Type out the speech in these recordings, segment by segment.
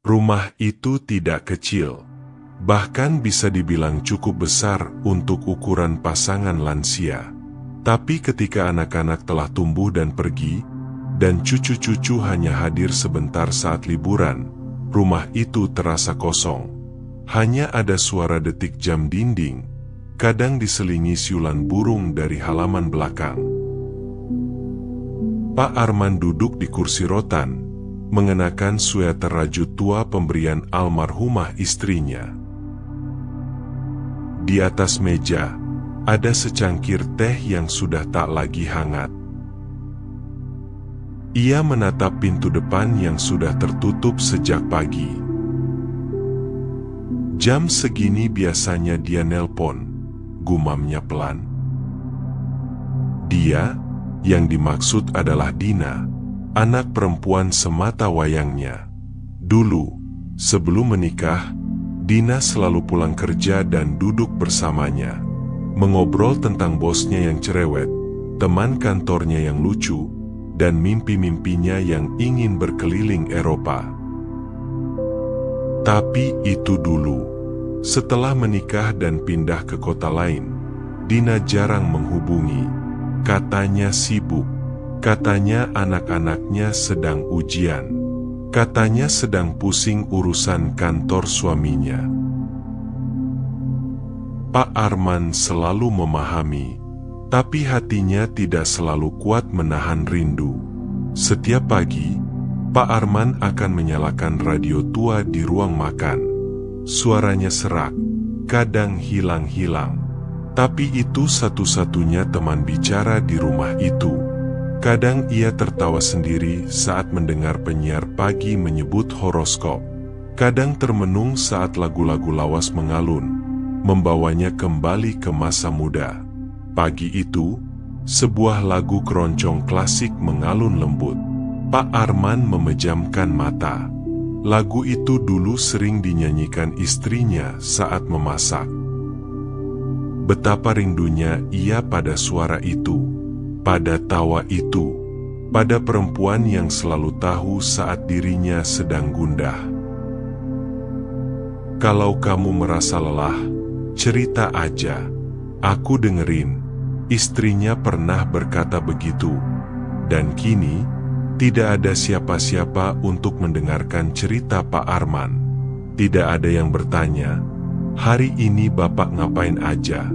Rumah itu tidak kecil, bahkan bisa dibilang cukup besar untuk ukuran pasangan lansia. Tapi ketika anak-anak telah tumbuh dan pergi, dan cucu-cucu hanya hadir sebentar saat liburan, rumah itu terasa kosong. Hanya ada suara detik jam dinding, kadang diselingi siulan burung dari halaman belakang. Pak Arman duduk di kursi rotan, mengenakan sweater rajut tua pemberian almarhumah istrinya. Di atas meja, ada secangkir teh yang sudah tak lagi hangat. Ia menatap pintu depan yang sudah tertutup sejak pagi. Jam segini biasanya dia nelpon, gumamnya pelan. Dia, yang dimaksud adalah Dina, anak perempuan semata wayangnya. Dulu, sebelum menikah, Dina selalu pulang kerja dan duduk bersamanya, mengobrol tentang bosnya yang cerewet, teman kantornya yang lucu, dan mimpi-mimpinya yang ingin berkeliling Eropa. Tapi itu dulu. Setelah menikah dan pindah ke kota lain, Dina jarang menghubungi. Katanya sibuk, katanya anak-anaknya sedang ujian, katanya sedang pusing urusan kantor suaminya. Pak Arman selalu memahami, tapi hatinya tidak selalu kuat menahan rindu. Setiap pagi, Pak Arman akan menyalakan radio tua di ruang makan. Suaranya serak, kadang hilang-hilang. Tapi itu satu-satunya teman bicara di rumah itu. Kadang ia tertawa sendiri saat mendengar penyiar pagi menyebut horoskop. Kadang termenung saat lagu-lagu lawas mengalun, membawanya kembali ke masa muda. Pagi itu, sebuah lagu keroncong klasik mengalun lembut. Pak Arman memejamkan mata. Lagu itu dulu sering dinyanyikan istrinya saat memasak. Betapa rindunya ia pada suara itu, pada tawa itu, pada perempuan yang selalu tahu saat dirinya sedang gundah. Kalau kamu merasa lelah, cerita aja, aku dengerin. Istrinya pernah berkata begitu, dan kini tidak ada siapa-siapa untuk mendengarkan cerita Pak Arman. Tidak ada yang bertanya, hari ini Bapak ngapain aja?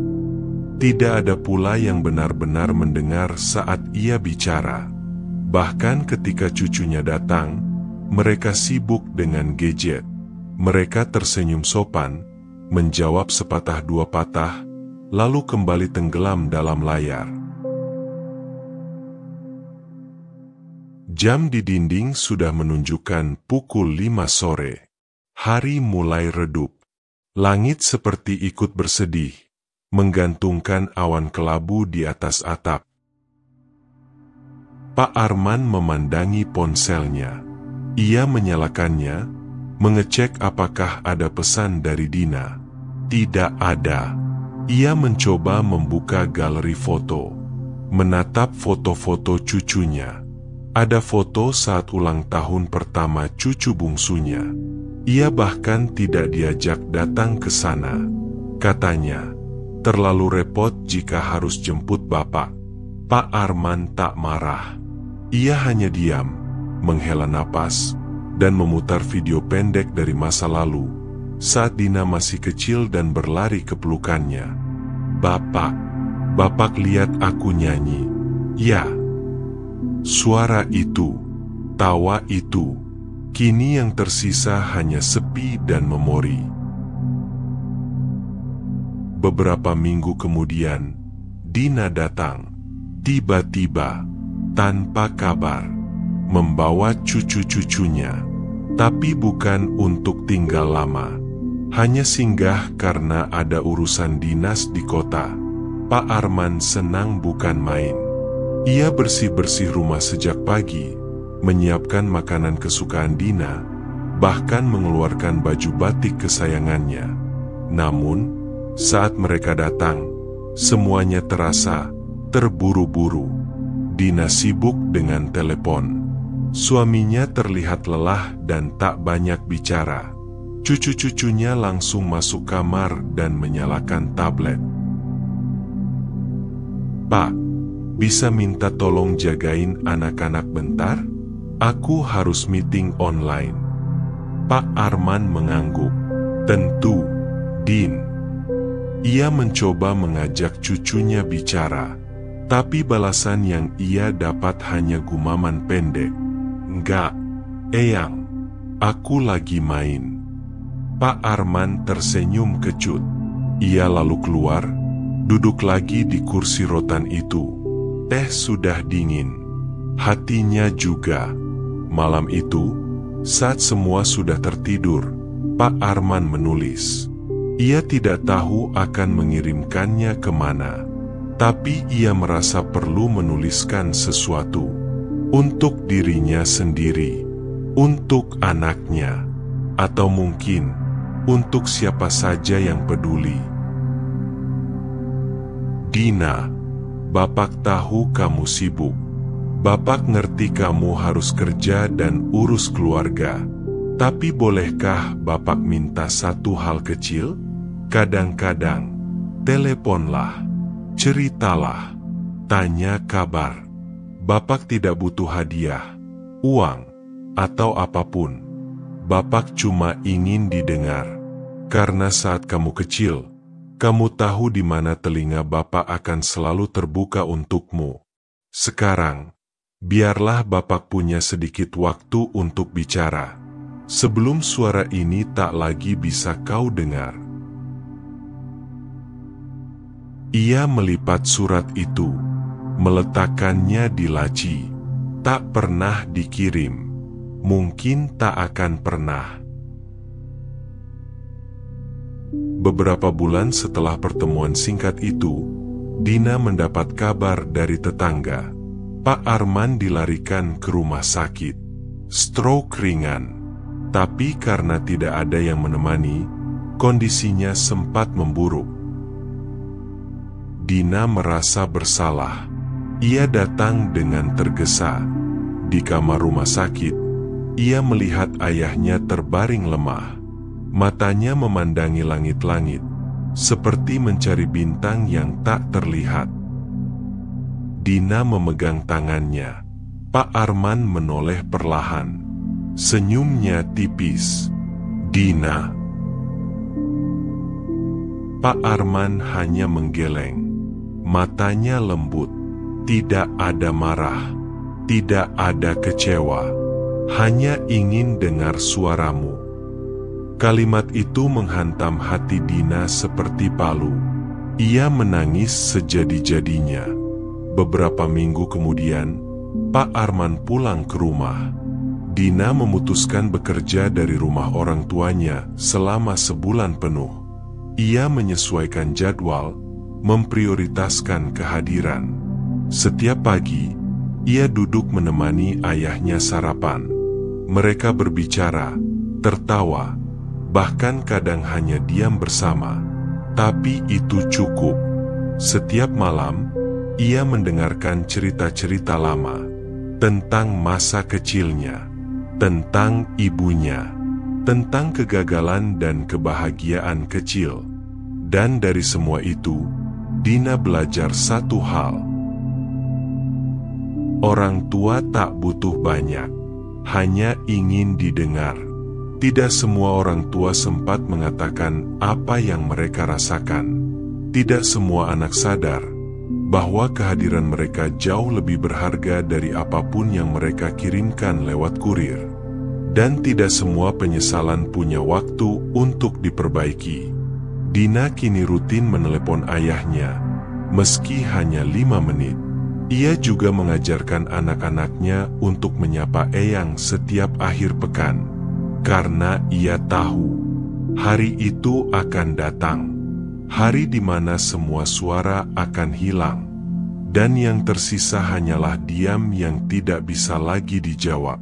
Tidak ada pula yang benar-benar mendengar saat ia bicara. Bahkan ketika cucunya datang, mereka sibuk dengan gadget. Mereka tersenyum sopan, menjawab sepatah dua patah, lalu kembali tenggelam dalam layar. Jam di dinding sudah menunjukkan pukul 5 sore. Hari mulai redup. Langit seperti ikut bersedih, menggantungkan awan kelabu di atas atap. Pak Arman memandangi ponselnya. Ia menyalakannya, mengecek apakah ada pesan dari Dina. Tidak ada. Ia mencoba membuka galeri foto, menatap foto-foto cucunya. Ada foto saat ulang tahun pertama cucu bungsunya. Ia bahkan tidak diajak datang ke sana. Katanya, terlalu repot jika harus jemput Bapak. Pak Arman tak marah. Ia hanya diam, menghela napas, dan memutar video pendek dari masa lalu, saat Dina masih kecil dan berlari ke pelukannya. Bapak lihat aku nyanyi. Ya. Suara itu, tawa itu, kini yang tersisa hanya sepi dan memori. Beberapa minggu kemudian, Dina datang, tiba-tiba, tanpa kabar, membawa cucu-cucunya, tapi bukan untuk tinggal lama. Hanya singgah karena ada urusan dinas di kota. Pak Arman senang bukan main. Ia bersih-bersih rumah sejak pagi, menyiapkan makanan kesukaan Dina, bahkan mengeluarkan baju batik kesayangannya. Namun, saat mereka datang, semuanya terasa terburu-buru. Dina sibuk dengan telepon. Suaminya terlihat lelah dan tak banyak bicara. Cucu-cucunya langsung masuk kamar dan menyalakan tablet. "Pak, bisa minta tolong jagain anak-anak bentar? Aku harus meeting online." Pak Arman mengangguk. "Tentu, Din." Ia mencoba mengajak cucunya bicara, tapi balasan yang ia dapat hanya gumaman pendek. "Enggak, Eyang, aku lagi main." Pak Arman tersenyum kecut. Ia lalu keluar, duduk lagi di kursi rotan itu. Teh sudah dingin. Hatinya juga. Malam itu, saat semua sudah tertidur, Pak Arman menulis. Ia tidak tahu akan mengirimkannya kemana, tapi ia merasa perlu menuliskan sesuatu. Untuk dirinya sendiri, untuk anaknya, atau mungkin untuk siapa saja yang peduli. "Dina, Bapak tahu kamu sibuk. Bapak ngerti kamu harus kerja dan urus keluarga. Tapi bolehkah Bapak minta satu hal kecil? Kadang-kadang, teleponlah, ceritalah, tanya kabar. Bapak tidak butuh hadiah, uang, atau apapun. Bapak cuma ingin didengar. Karena saat kamu kecil, kamu tahu di mana telinga Bapak akan selalu terbuka untukmu. Sekarang, biarlah Bapak punya sedikit waktu untuk bicara, sebelum suara ini tak lagi bisa kau dengar." Ia melipat surat itu, meletakkannya di laci. Tak pernah dikirim. Mungkin tak akan pernah. Beberapa bulan setelah pertemuan singkat itu, Dina mendapat kabar dari tetangga. Pak Arman dilarikan ke rumah sakit. Stroke ringan. Tapi karena tidak ada yang menemani, kondisinya sempat memburuk. Dina merasa bersalah. Ia datang dengan tergesa. Di kamar rumah sakit, ia melihat ayahnya terbaring lemah. Matanya memandangi langit-langit, seperti mencari bintang yang tak terlihat. Dina memegang tangannya. Pak Arman menoleh perlahan. Senyumnya tipis. "Dina." Pak Arman hanya menggeleng. Matanya lembut. Tidak ada marah. Tidak ada kecewa. Hanya ingin dengar suaramu. Kalimat itu menghantam hati Dina seperti palu. Ia menangis sejadi-jadinya. Beberapa minggu kemudian, Pak Arman pulang ke rumah. Dina memutuskan bekerja dari rumah orang tuanya selama sebulan penuh. Ia menyesuaikan jadwal, memprioritaskan kehadiran. Setiap pagi, ia duduk menemani ayahnya sarapan. Mereka berbicara, tertawa, bahkan kadang hanya diam bersama. Tapi itu cukup. Setiap malam, ia mendengarkan cerita-cerita lama tentang masa kecilnya, tentang ibunya, tentang kegagalan dan kebahagiaan kecil. Dan dari semua itu, Dina belajar satu hal. Orang tua tak butuh banyak, hanya ingin didengar. Tidak semua orang tua sempat mengatakan apa yang mereka rasakan. Tidak semua anak sadar bahwa kehadiran mereka jauh lebih berharga dari apapun yang mereka kirimkan lewat kurir. Dan tidak semua penyesalan punya waktu untuk diperbaiki. Dina kini rutin menelepon ayahnya, meski hanya 5 menit. Ia juga mengajarkan anak-anaknya untuk menyapa Eyang setiap akhir pekan. Karena ia tahu, hari itu akan datang. Hari di mana semua suara akan hilang. Dan yang tersisa hanyalah diam yang tidak bisa lagi dijawab.